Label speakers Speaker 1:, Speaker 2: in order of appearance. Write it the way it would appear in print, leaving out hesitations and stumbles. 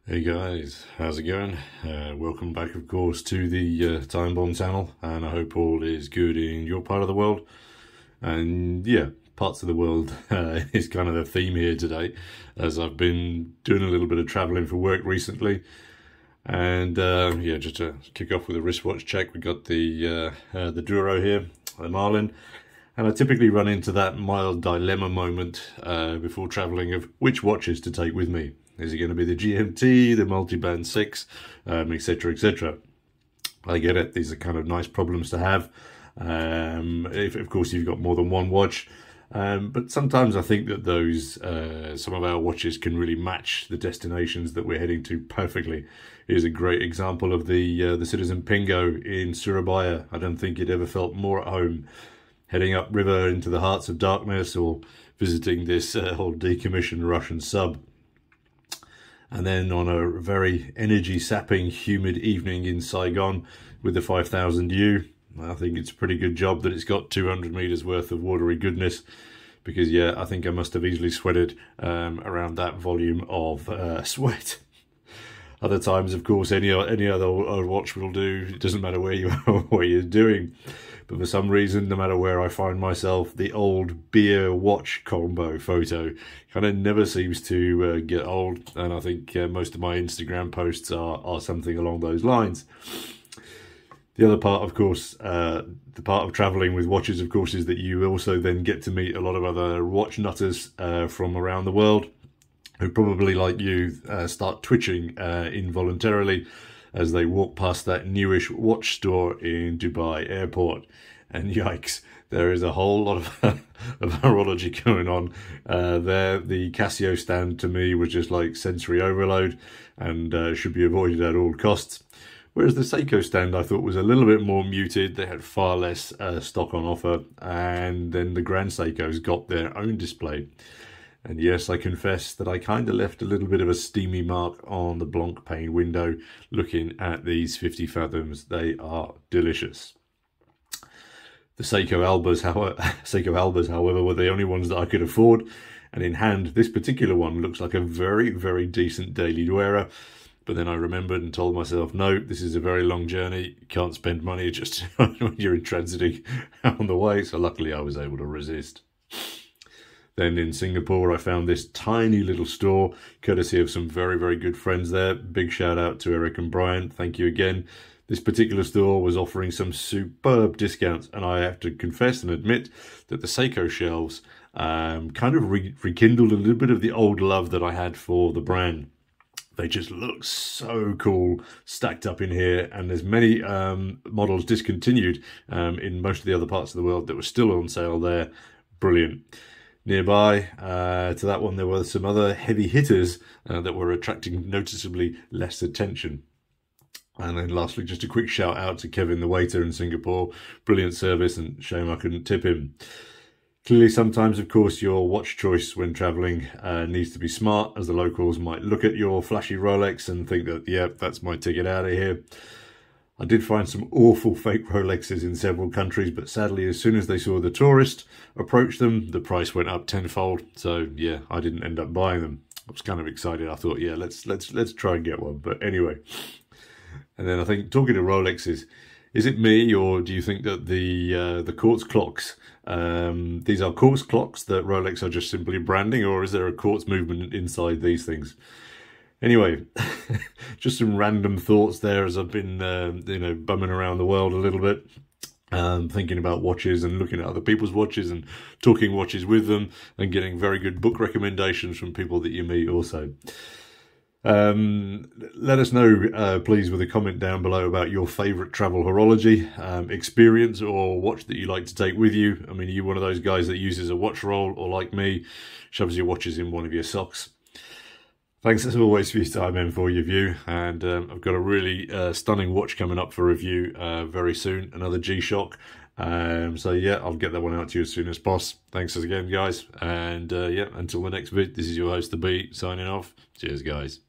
Speaker 1: Hey guys, how's it going? Welcome back, of course, to the Time Bomb channel, and I hope all is good in your part of the world. And yeah, parts of the world is kind of the theme here today, as I've been doing a little bit of traveling for work recently. And yeah, just to kick off with a wristwatch check, we got the Duro here, the Marlin. And I typically run into that mild dilemma moment before traveling of which watches to take with me. Is it going to be the GMT, the multiband 6, etc., etc.? I get it. These are kind of nice problems to have. If, of course, you've got more than one watch. But sometimes I think that those some of our watches can really match the destinations that we're heading to perfectly. Here's a great example of the Citizen Pingo in Surabaya. I don't think it ever felt more at home heading upriver into the hearts of darkness or visiting this old decommissioned Russian sub. And then on a very energy-sapping, humid evening in Saigon with the 5000U, I think it's a pretty good job that it's got 200 meters worth of watery goodness, because yeah, I think I must have easily sweated around that volume of sweat. Other times, of course, any other watch will do. It doesn't matter where you are, what you're doing. But for some reason, no matter where I find myself, the old beer watch combo photo kind of never seems to get old. And I think most of my Instagram posts are something along those lines. The other part, of course, the part of traveling with watches, of course, is that you also then get to meet a lot of other watch nutters from around the world, who probably, like you, start twitching involuntarily as they walk past that newish watch store in Dubai airport. And yikes, there is a whole lot of horology going on there. The Casio stand to me was just like sensory overload and should be avoided at all costs. Whereas the Seiko stand I thought was a little bit more muted. They had far less stock on offer, and then the Grand Seikos got their own display. And yes, I confess that I kind of left a little bit of a steamy mark on the Blanc pane window looking at these 50 fathoms. They are delicious. The Seiko Albas, however, were the only ones that I could afford. And in hand, this particular one looks like a very, very decent daily wearer. But then I remembered and told myself, no, this is a very long journey. You can't spend money just when you're in transiting on the way. So luckily I was able to resist. Then in Singapore, I found this tiny little store, courtesy of some very, very good friends there. Big shout out to Eric and Brian. Thank you again. This particular store was offering some superb discounts, and I have to confess and admit that the Seiko shelves kind of rekindled a little bit of the old love that I had for the brand. They just look so cool stacked up in here, and there's many models discontinued in most of the other parts of the world that were still on sale there. Brilliant. Nearby to that one, there were some other heavy hitters that were attracting noticeably less attention. And then lastly, just a quick shout out to Kevin, the waiter in Singapore. Brilliant service, and shame I couldn't tip him. Clearly, sometimes, of course, your watch choice when traveling needs to be smart, as the locals might look at your flashy Rolex and think that, yep, that's my ticket out of here. I did find some awful fake Rolexes in several countries, but sadly, as soon as they saw the tourist approach them, the price went up tenfold. So yeah, I didn't end up buying them. I was kind of excited. I thought, yeah, let's try and get one. But anyway, and then I think, talking to Rolexes, is it me, or do you think that the quartz clocks, these are quartz clocks that Rolex are just simply branding, or is there a quartz movement inside these things? Anyway, just some random thoughts there as I've been, bumming around the world a little bit, thinking about watches and looking at other people's watches and talking watches with them and getting very good book recommendations from people that you meet also. Let us know, please, with a comment down below about your favourite travel horology experience or watch that you like to take with you. I mean, are you one of those guys that uses a watch roll, or like me, shoves your watches in one of your socks? Thanks as always for your time and for your view, and I've got a really stunning watch coming up for review very soon, another G-Shock. So yeah, I'll get that one out to you as soon as possible. Thanks again, guys, and yeah, until the next vid, this is your host, The Bee, signing off. Cheers, guys.